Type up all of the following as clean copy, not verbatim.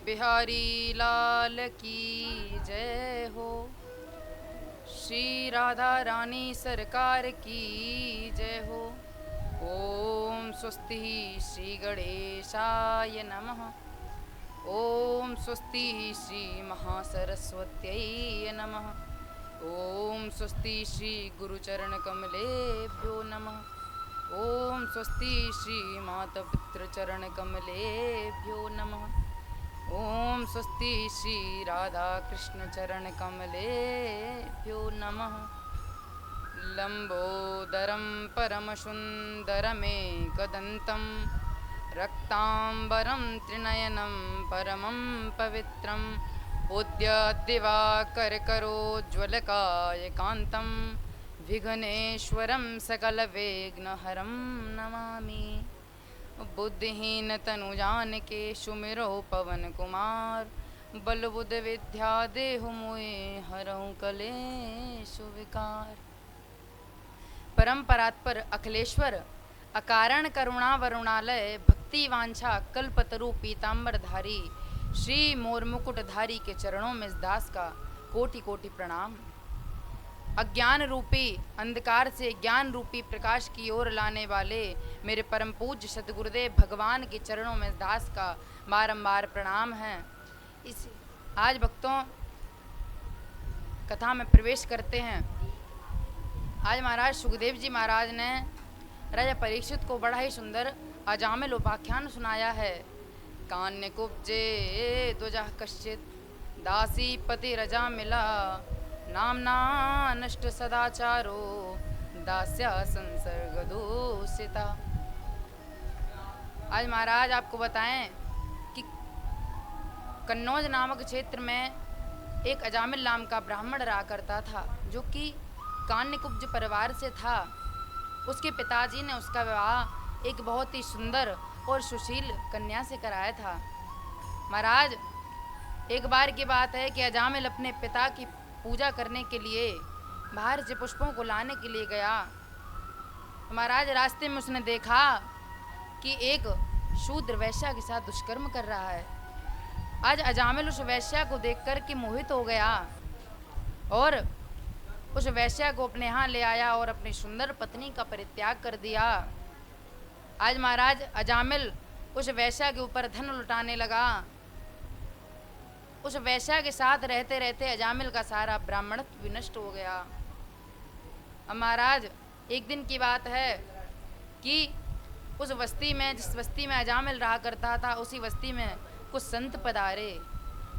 बिहारी लाल की जय हो। श्री राधा रानी सरकार की जय हो। ओम स्वस्ति श्री गणेशाय नमः। ओम स्वस्ति श्री महासरस्वत्यै नमः। ओम स्वस्ति श्री गुरुचरण कमलेभ्यो नमः। ओम स्वस्ति श्री मातापितृचरण कमलेभ्यो नमः। ओम स्वस्ति श्री राधा कृष्ण चरण कमलेभ्यो नमः। लंबोदरं परमसुन्दरमेकदन्तं रक्तांबरं त्रिनयनं परमं पवित्रं उद्यद्दिवाकरकरोज्ज्वलकायकान्तं विघ्नेश्वरं सकलविघ्नहरं नमामि। बुद्धिहीन तनु जानिके सुमिरो पवन कुमार बल बुद्ध विद्या देहु मोहे हरहु कलेश विकार। परम परात्पर अखिलेश्वर अकारण करुणा वरुणालय भक्ति वांछा कल्पतरु पीताम्बरधारी श्री मोर मुकुटधारी के चरणों में इस दास का कोटि कोटि प्रणाम। अज्ञान रूपी अंधकार से ज्ञान रूपी प्रकाश की ओर लाने वाले मेरे परम पूज्य सतगुरुदेव भगवान के चरणों में दास का बारंबार प्रणाम है। इस आज भक्तों कथा में प्रवेश करते हैं। आज महाराज सुखदेव जी महाराज ने राजा परीक्षित को बड़ा ही सुंदर अजामिल उपाख्यान सुनाया है। कान्य कुब्जे द्वजा कश्चित दासी पति रजा मिला नामना नष्ट सदाचारो दास्या संसर्ग दूषिता। आज महाराज आपको बताएं कि कन्नौज नामक क्षेत्र में एक अजामिल नाम का ब्राह्मण रहा करता था, जो कि कान्यकुब्ज परिवार से था। उसके पिताजी ने उसका विवाह एक बहुत ही सुंदर और सुशील कन्या से कराया था। महाराज एक बार की बात है कि अजामिल अपने पिता की पूजा करने के लिए बाहर से पुष्पों को लाने के लिए गया। महाराज रास्ते में उसने देखा कि एक शूद्र वैश्या के साथ दुष्कर्म कर रहा है। आज अजामिल उस वैश्या को देखकर के मोहित हो गया और उस वैश्या को अपने यहाँ ले आया और अपनी सुंदर पत्नी का परित्याग कर दिया। आज महाराज अजामिल उस वैश्या के ऊपर धन लुटाने लगा। उस वैश्या के साथ रहते रहते अजामिल का सारा ब्राह्मणत्व विनष्ट हो गया। अब महाराज एक दिन की बात है कि उस बस्ती में, जिस बस्ती में अजामिल रहा करता था, उसी बस्ती में कुछ संत पधारे।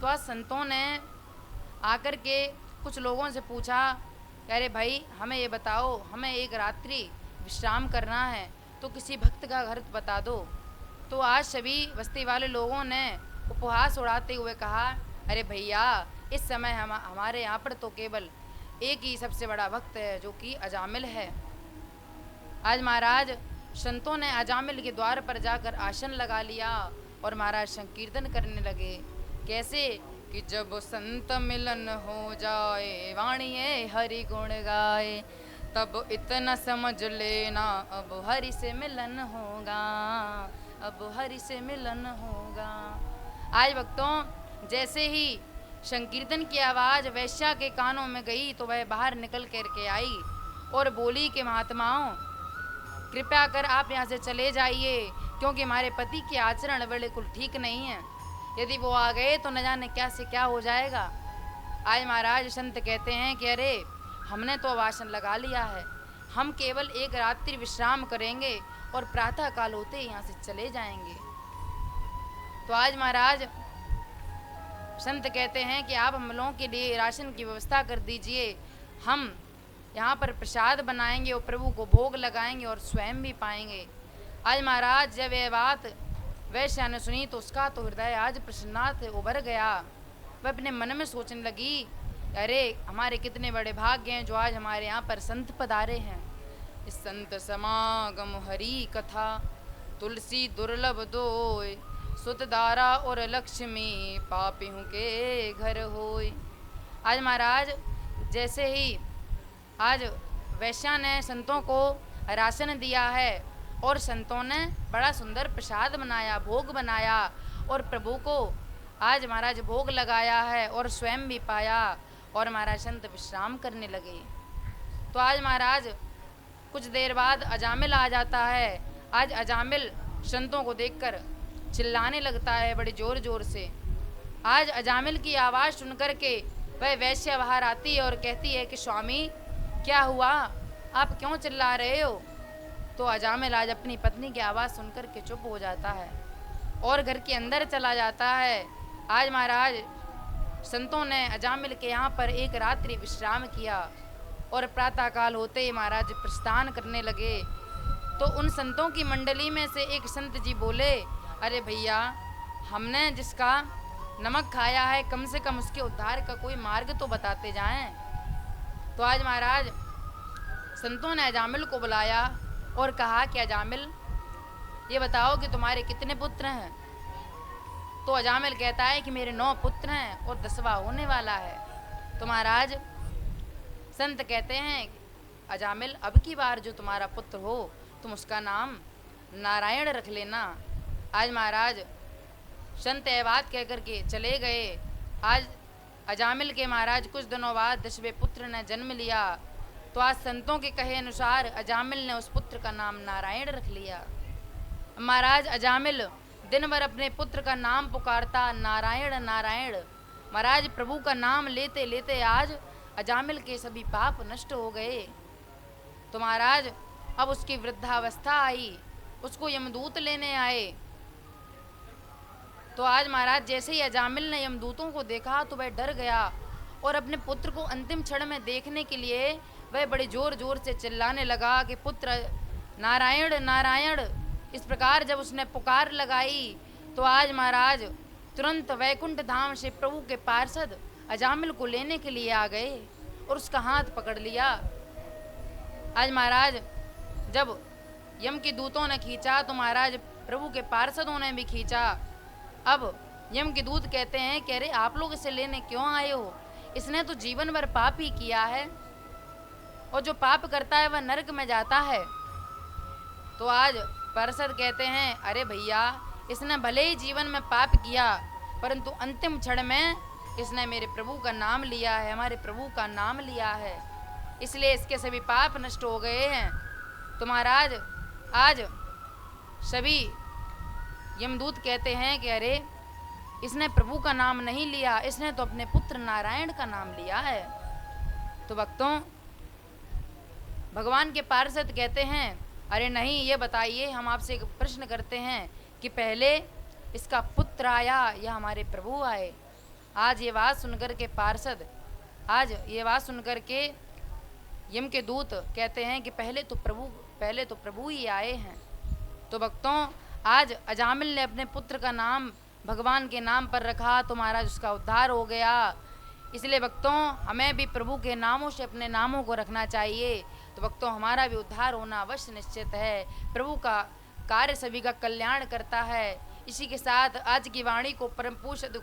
तो आज संतों ने आकर के कुछ लोगों से पूछा, अरे भाई हमें ये बताओ, हमें एक रात्रि विश्राम करना है तो किसी भक्त का घर बता दो। तो आज सभी बस्ती वाले लोगों ने उपहास उड़ाते हुए कहा, अरे भैया इस समय हमारे यहाँ पर तो केवल एक ही सबसे बड़ा भक्त है, जो कि अजामिल है। आज महाराज संतों ने अजामिल के द्वार पर जाकर आसन लगा लिया और महाराज संकीर्तन करने लगे। कैसे कि जब संत मिलन हो जाए वाणिये हरि गुण गाए, तब इतना समझ लेना अब हरि से मिलन होगा, अब हरि से मिलन होगा। आज भक्तों जैसे ही संकीर्तन की आवाज़ वैश्या के कानों में गई तो वह बाहर निकल करके आई और बोली कि महात्माओं कृपया कर आप यहाँ से चले जाइए, क्योंकि हमारे पति के आचरण बिल्कुल ठीक नहीं है। यदि वो आ गए तो न जाने क्या से क्या हो जाएगा। आज महाराज संत कहते हैं कि अरे हमने तो आसन लगा लिया है, हम केवल एक रात्रि विश्राम करेंगे और प्रातः काल होते यहाँ से चले जाएंगे। तो आज महाराज संत कहते हैं कि आप हम लोगों के लिए राशन की व्यवस्था कर दीजिए, हम यहाँ पर प्रसाद बनाएंगे और प्रभु को भोग लगाएंगे और स्वयं भी पाएंगे। आज महाराज जब यह बात वैश्या ने सुनी तो उसका तो हृदय आज प्रसन्नता से उभर गया। वह अपने मन में सोचने लगी, अरे हमारे कितने बड़े भाग्य हैं जो आज हमारे यहाँ पर संत पधारे हैं। इस संत समागम हरि कथा तुलसी दुर्लभ दोय, सुत दारा और लक्ष्मी पापियों के घर होय। आज महाराज जैसे ही आज वैश्या ने संतों को राशन दिया है और संतों ने बड़ा सुंदर प्रसाद बनाया, भोग बनाया और प्रभु को आज महाराज भोग लगाया है और स्वयं भी पाया, और महाराज संत विश्राम करने लगे। तो आज महाराज कुछ देर बाद अजामिल आ जाता है। आज अजामिल संतों को देखकर चिल्लाने लगता है बड़े जोर जोर से। आज अजामिल की आवाज़ सुनकर के वह वैश्य बाहर आती है और कहती है कि स्वामी क्या हुआ, आप क्यों चिल्ला रहे हो। तो अजामिल आज अपनी पत्नी की आवाज़ सुनकर के चुप हो जाता है और घर के अंदर चला जाता है। आज महाराज संतों ने अजामिल के यहाँ पर एक रात्रि विश्राम किया और प्रातःकाल होते ही महाराज प्रस्थान करने लगे। तो उन संतों की मंडली में से एक संत जी बोले, अरे भैया, हमने जिसका नमक खाया है कम से कम उसके उद्धार का कोई मार्ग तो बताते जाएं। तो आज महाराज संतों ने अजामिल को बुलाया और कहा कि अजामिल, ये बताओ कि तुम्हारे कितने पुत्र हैं। तो अजामिल कहता है कि मेरे 9 पुत्र हैं और 10वां होने वाला है। तो महाराज संत कहते हैं, अजामिल, अब की बार जो तुम्हारा पुत्र हो तुम उसका नाम नारायण रख लेना। आज महाराज संत यह बात कह कर के चले गए। आज अजामिल के महाराज कुछ दिनों बाद 10वें पुत्र ने जन्म लिया। तो आज संतों के कहे अनुसार अजामिल ने उस पुत्र का नाम नारायण रख लिया। महाराज अजामिल दिन भर अपने पुत्र का नाम पुकारता, नारायण नारायण। महाराज प्रभु का नाम लेते लेते आज अजामिल के सभी पाप नष्ट हो गए। तो महाराज अब उसकी वृद्धावस्था आई, उसको यमदूत लेने आए। तो आज महाराज जैसे ही अजामिल ने यमदूतों को देखा तो वह डर गया और अपने पुत्र को अंतिम क्षण में देखने के लिए वह बड़े जोर जोर से चिल्लाने लगा कि पुत्र नारायण नारायण। इस प्रकार जब उसने पुकार लगाई तो आज महाराज तुरंत वैकुंठ धाम से प्रभु के पार्षद अजामिल को लेने के लिए आ गए और उसका हाथ पकड़ लिया। आज महाराज जब यम के दूतों ने खींचा तो महाराज प्रभु के पार्षदों ने भी खींचा। अब यम के दूत कहते हैं कि अरे आप लोग इसे लेने क्यों आए हो, इसने तो जीवन भर पाप ही किया है और जो पाप करता है वह नरक में जाता है। तो आज पार्षद कहते हैं, अरे भैया, इसने भले ही जीवन में पाप किया परंतु अंतिम क्षण में इसने मेरे प्रभु का नाम लिया है, हमारे प्रभु का नाम लिया है, इसलिए इसके सभी पाप नष्ट हो गए हैं। तो महाराज आज सभी यमदूत कहते हैं कि अरे इसने प्रभु का नाम नहीं लिया, इसने तो अपने पुत्र नारायण का नाम लिया है। तो भक्तों भगवान के पार्षद कहते हैं, अरे नहीं, ये बताइए, हम आपसे एक प्रश्न करते हैं कि पहले इसका पुत्र आया या हमारे प्रभु आए। आज ये बात सुनकर के पार्षद, आज ये बात सुनकर के यम के दूत कहते हैं कि पहले तो प्रभु ही आए हैं। तो भक्तों आज अजामिल ने अपने पुत्र का नाम भगवान के नाम पर रखा तो महाराज उसका उद्धार हो गया। इसलिए भक्तों हमें भी प्रभु के नामों से अपने नामों को रखना चाहिए। तो भक्तों हमारा भी उद्धार होना अवश्य निश्चित है। प्रभु का कार्य सभी का कल्याण करता है। इसी के साथ आज की वाणी को परम पूज्य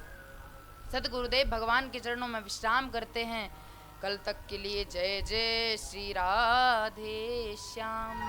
सद्गुरुदेव भगवान के चरणों में विश्राम करते हैं। कल तक के लिए जय जय श्री राधे श्याम।